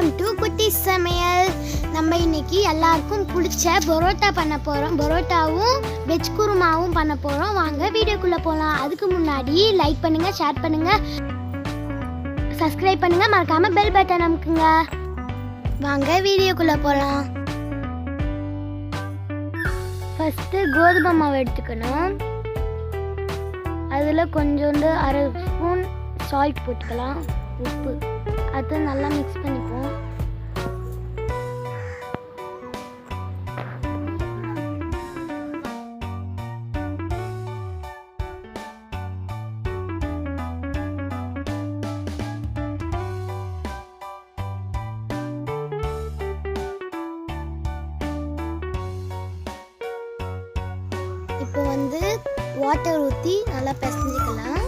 Welcome to குட்டி சமையல். நம்ம இன்னைக்கு எல்லாருக்கும் பிடிச்ச பரோட்டா பண்ண போகிறோம். பரோட்டாவும் வெஜ் குருமாவும் பண்ண போகிறோம். வாங்க வீடியோக்குள்ளே போகலாம். அதுக்கு முன்னாடி லைக் பண்ணுங்கள், ஷேர் பண்ணுங்கள், சப்ஸ்கிரைப் பண்ணுங்கள், மறக்காமல் பெல் பட்டன் அமுக்குங்க. வாங்க வீடியோக்குள்ளே போகலாம். ஃபஸ்ட்டு கோதுமை மாவு எடுத்துக்கணும். அதில் கொஞ்சோண்டு அரை ஸ்பூன் சால்ட் போட்டுக்கலாம், உப்பு. அதை நல்லா மிக்ஸ் பண்ணிப்போம். இப்போ வாட்டர் ஊற்றி நல்லா பிசைஞ்சிக்கலாம்.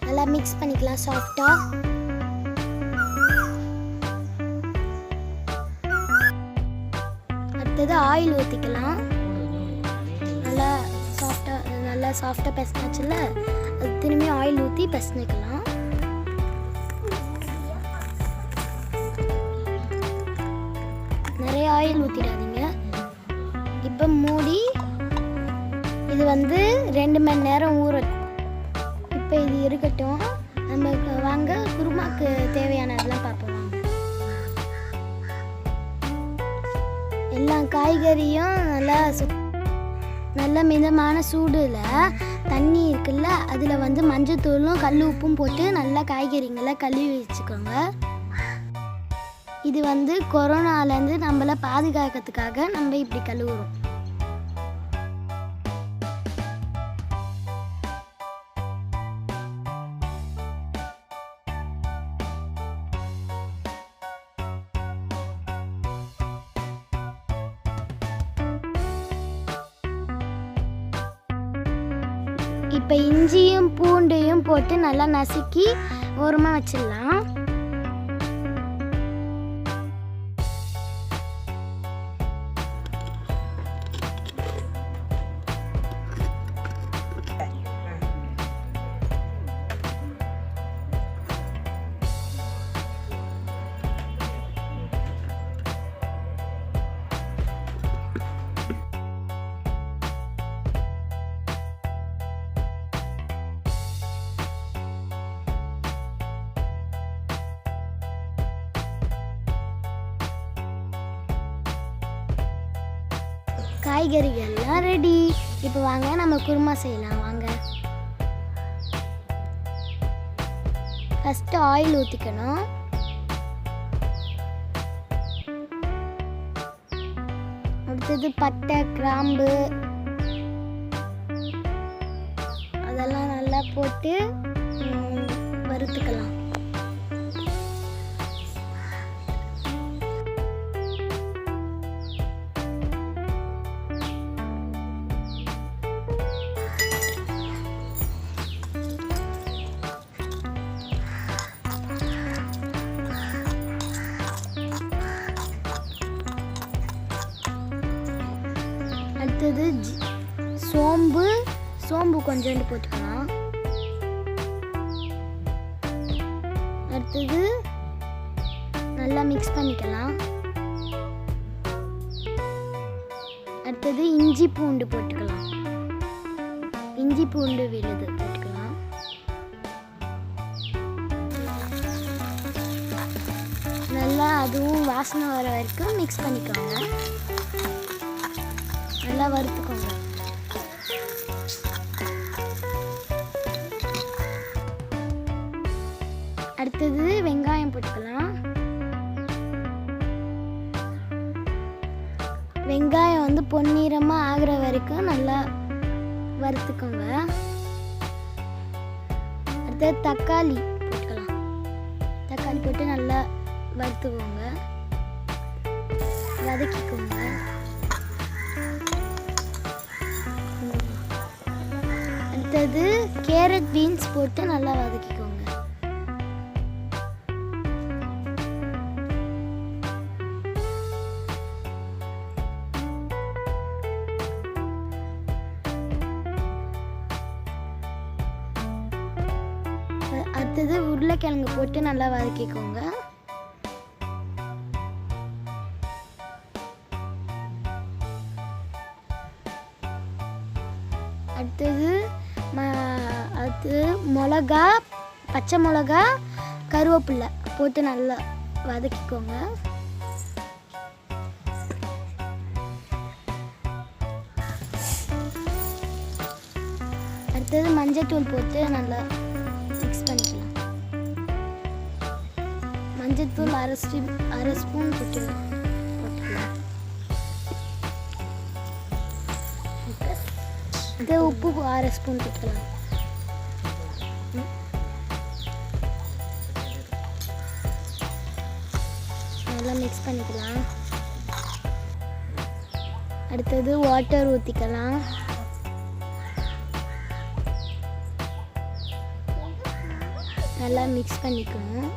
நல்லா மிக்ஸ் பண்ணிக்கலாம் சாஃப்டாக. அடுத்தது ஆயில் ஊற்றிக்கலாம். நல்லா சாஃப்டாக பிசைஞ்சாச்சுல, அது திரும்பி ஆயில் ஊற்றி பிசைஞ்சிக்கலாம். நிறைய ஆயில் ஊற்றிடாதீங்க. இப்போ மூடி இது 2 மணி நேரம் ஊறட்டும். இப்போ இது இருக்கட்டும். நமக்கு வாங்க குருமாக்கு தேவையானதெல்லாம் பார்ப்போம். எல்லா காய்கறியும் நல்ல மிதமான சூடில் தண்ணி இருக்குல்ல, அதில் மஞ்சத்தூளும் கல் உப்பும் போட்டு நல்லா காய்கறிங்களை கழுவி வச்சுக்கோங்க. இது கொரோனாலேருந்து நம்மளை பாதுகாக்கிறதுக்காக நம்ம இப்படி கழுவுறோம். இப்போ இஞ்சியும் பூண்டையும் போட்டு நல்லா நசுக்கி ஓரமாக வச்சிடலாம். காய்கறிகள்லாம் ரெடி. இப்போ வாங்க நம்ம குருமா செய்யலாம். வாங்க. ஃபஸ்ட்டு ஆயில் ஊற்றிக்கணும். அடுத்தது பட்டை, கிராம்பு அதெல்லாம் நல்லா போட்டு வறுத்துக்கலாம். அடுத்தது சோம்பு கொஞ்சோண்டு போட்டுக்கலாம். அடுத்தது நல்லா மிக்ஸ் பண்ணிக்கலாம். அடுத்தது இஞ்சி பூண்டு போட்டுக்கலாம். இஞ்சி பூண்டு விழுது போட்டுக்கலாம். நல்லா அதுவும் வாசனை வர வரைக்கும் மிக்ஸ் பண்ணிக்கோங்க. நல்லா வறுத்துக்கோங்க. அடுத்தது வெங்காயம் போட்டுக்கலாம். வெங்காயம் பொன்னிறமாக ஆகிற வரைக்கும் நல்லா வறுத்துக்கோங்க. அடுத்தது தக்காளி போட்டுக்கலாம். தக்காளி போட்டு நல்லா வறுத்துக்கோங்க, வதக்கிக்கோங்க. அடுத்தது கேரட், பீன்ஸ் போட்டு நல்லா வதக்கிக்கோங்க. அடுத்தது உருளைக்கிழங்கு போட்டு நல்லா வதக்கிக்கோங்க. அடுத்தது அது மிளகா, பச்சை மிளகா, கருவேப்பிலை போட்டு நல்லா வதக்கிக்கோங்க. அடுத்தது மஞ்சத்தூள் போட்டு நல்லா மிக்ஸ் பண்ணிக்கலாம். மஞ்சத்தூள் அரை ஸ்பூன் போட்டுக்கலாம். இது உப்பு அரை ஸ்பூன் போட்டுக்கலாம். நல்லா மிக்ஸ் பண்ணிக்கலாம். அடுத்தது வாட்டர் ஊற்றிக்கலாம். நல்லா மிக்ஸ் பண்ணிக்கணும்.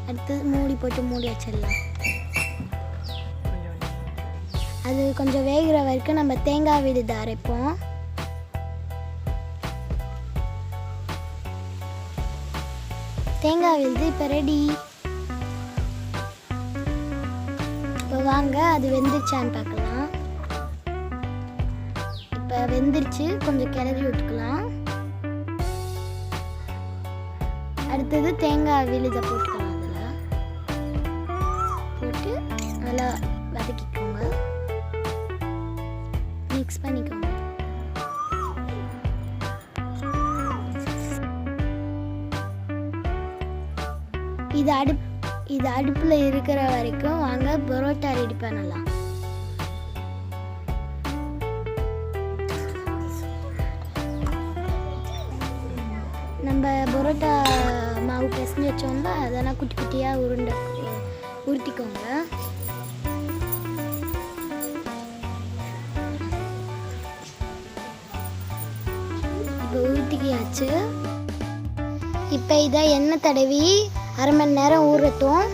அடுத்தது மூடி போட்டு மூடி வச்சிடலாம். அது கொஞ்சம் வேகிற வரைக்கும் நம்ம தேங்காய் விழுது அரைப்போம். தேங்காய் விழுது இப்போ ரெடி. இப்போ வாங்க அது வெந்துருச்சான்னு பார்க்கலாம். இப்போ வெந்துருச்சு, கொஞ்சம் கிளறி விட்டுக்கலாம். அடுத்தது தேங்காய் விழுதை போட்டுக்கலாம். அதில் போட்டு நல்லா வதக்கிக்கோங்க, மிக்ஸ் பண்ணிக்கோங்க. இது அடுப்பில் இருக்கிற வரைக்கும் வாங்க பரோட்டா ரெடி பண்ணலாம். நம்ம பரோட்டா மாவு பிசைஞ்சு வச்சோம்னா அதெல்லாம் குட்டி குட்டியாக உருட்டிக்கோங்க. இப்போ உருட்டிக்கியாச்சு. இப்போ இதை எண்ணெய் தடவி அரை மணி நேரம் ஊறட்டும்.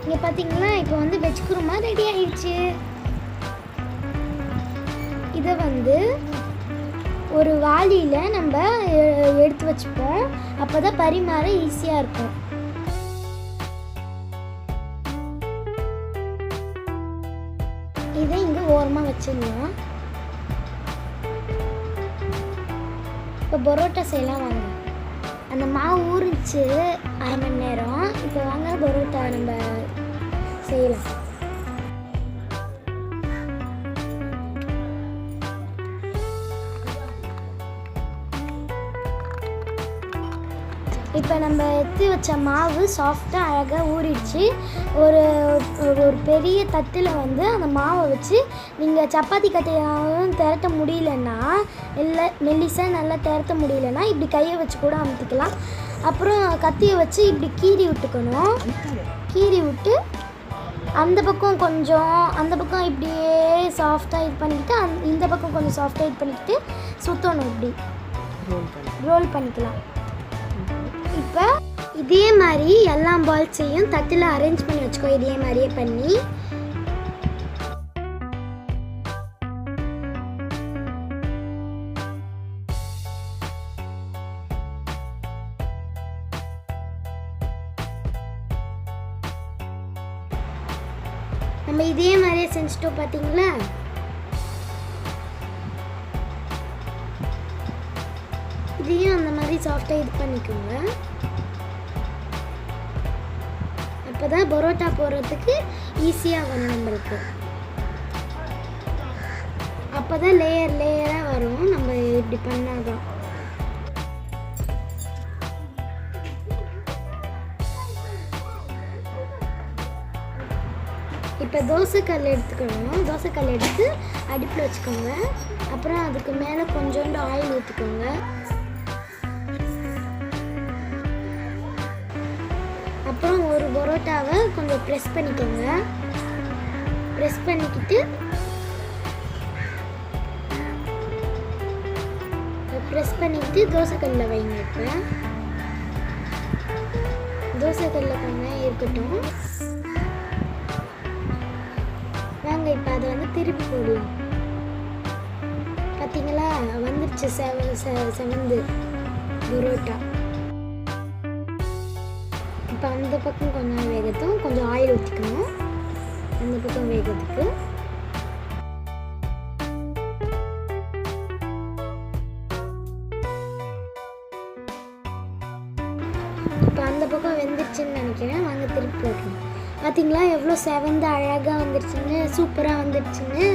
இங்கே பார்த்தீங்கன்னா இப்போ வந்து வெஜ் குருமா ரெடி ஆயிடுச்சு. இதை வந்து ஒரு வாளியில் நம்ம எடுத்து வச்சுப்போம். அப்போ தான் பரிமாற ஈஸியாக இருக்கும். இதை இங்கே ஓரமாக வச்சிடலாம். இப்போ பரோட்டா செய்யலாம் வாங்க. அந்த மாவு ஊறிச்சு அரை மணி நேரம். இப்போ வாங்க பரோட்டா நம்ம செய்யலாம். இப்போ நம்ம எடுத்து வச்ச மாவு சாஃப்டாக அழகாக ஊறிடுச்சு. ஒரு பெரிய தட்டில் வந்து அந்த மாவை வச்சு நீங்கள் சப்பாத்தி கட்டையாகவும் திரட்ட முடியலன்னா, இல்லை மெல்லிசாக நல்லா திரட்ட முடியலன்னா இப்படி கையை வச்சு கூட அமுத்திக்கலாம். அப்புறம் கத்தியை வச்சு இப்படி கீறி விட்டுக்கணும். கீறி விட்டு அந்த பக்கம் கொஞ்சம், அந்த பக்கம் இப்படியே சாஃப்டாக இது பண்ணிக்கிட்டு இந்த பக்கம் கொஞ்சம் சாஃப்டாக இது பண்ணிக்கிட்டு சுற்றணும். இப்படி ரோல் பண்ணிக்கலாம். இப்போ இதே மாதிரி எல்லா பால்ஸையும் தட்டில் அரேஞ்ச் பண்ணி வச்சுக்கோ. இதே மாதிரியே பண்ணி நம்ம இதே மாதிரியே செஞ்சுட்டோம். பார்த்தீங்களா? இதையும் அந்த மாதிரி சாஃப்டாக இது பண்ணிக்கோங்க. அப்போ தான் பரோட்டா போடுறதுக்கு ஈஸியாக வரும் நம்மளுக்கு. அப்போ தான் லேயராக வரும். நம்ம இப்படி பண்ணாதான். இப்போ தோசைக்கல் எடுத்துக்கணும். தோசைக்கல் எடுத்து அடுப்பில் வச்சுக்கோங்க. அப்புறம் அதுக்கு மேலே கொஞ்சோண்டு ஆயில் ஊற்றிக்கோங்க. அப்புறம் ஒரு பரோட்டாவை கொஞ்சம் ப்ரெஸ் பண்ணிக்கோங்க. ப்ரெஸ் பண்ணிக்கிட்டு தோசைக்கல்லில் வைங்க. இப்போ தோசைக்கல்லில் கொஞ்சம் இருக்கட்டும். வாங்க இப்போ அதை வந்து திருப்பி போடலாம். பார்த்தீங்களா? வந்துருச்சு செவந்து பரோட்டா. இப்போ அந்த பக்கம் கொஞ்சம் வேகட்டும், கொஞ்சம் ஆயில் ஊற்றிக்கணும் அந்த பக்கம் வேகிறதுக்கு. இப்போ அந்த பக்கம் வெந்துருச்சுன்னு நினைக்கிறேன். வாங்க திருப்பி போட்டுருவோம். பார்த்தீங்களா எவ்வளோ செவந்து அழகாக வந்துருச்சுன்னு, சூப்பராக வந்துருச்சுன்னு.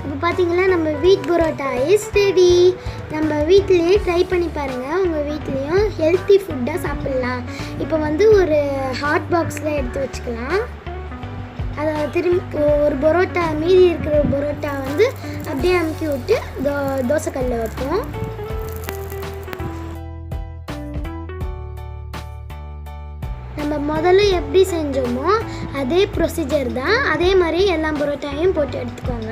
இப்போ பார்த்தீங்களா நம்ம வீட் பரோட்டா இஸ் ரெடி. நம்ம வீட்டிலேயே ட்ரை பண்ணி பாருங்கள். உங்கள் வீட்லேயும் ஹெல்த்தி ஃபுட்டாக சாப்பிட்லாம். இப்போ வந்து ஒரு ஹாட் பாக்ஸில் எடுத்து வச்சுக்கலாம். அதை திரும்பி ஒரு பரோட்டா மீதி இருக்கிற பரோட்டா வந்து அப்படியே அமுக்கி விட்டு தோசைக்கல்லில் வைப்போம். நம்ம முதல்ல எப்படி செஞ்சோமோ அதே ப்ரொசீஜர் தான். அதே மாதிரி எல்லா பரோட்டாவையும் போட்டு எடுத்துக்கோங்க.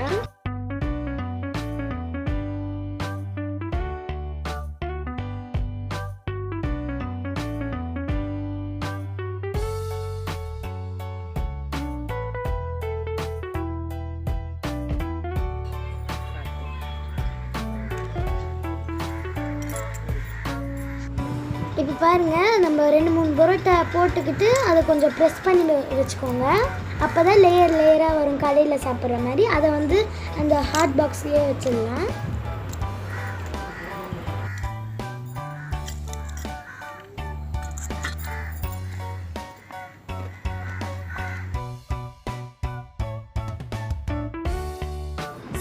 இப்போ பாருங்கள், நம்ம 2-3 பரோட்டா போட்டுக்கிட்டு அதை கொஞ்சம் ப்ரெஸ் பண்ணி வச்சுக்கோங்க. அப்போ தான் லேயராக வரும் கடையில் சாப்பிட்ற மாதிரி. அதை வந்து அந்த ஹாட் பாக்ஸ்லேயே வச்சிடலாம்.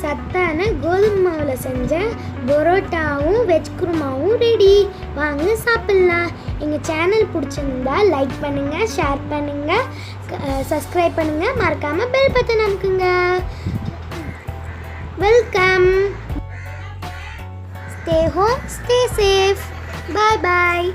சத்தான கோதுமை மாவில் செஞ்ச பரோட்டாவும் வெஜ் குருமாவும் ரெடி. வாங்க சாப்பிட்லாம். எங்கள் சேனல் பிடிச்சிருந்தா லைக் பண்ணுங்கள், ஷேர் பண்ணுங்கள், சப்ஸ்கிரைப் பண்ணுங்கள், மறக்காமல் பெல் பட்டன் அமுக்குங்க. Welcome. Stay home, stay safe. Bye பாய்.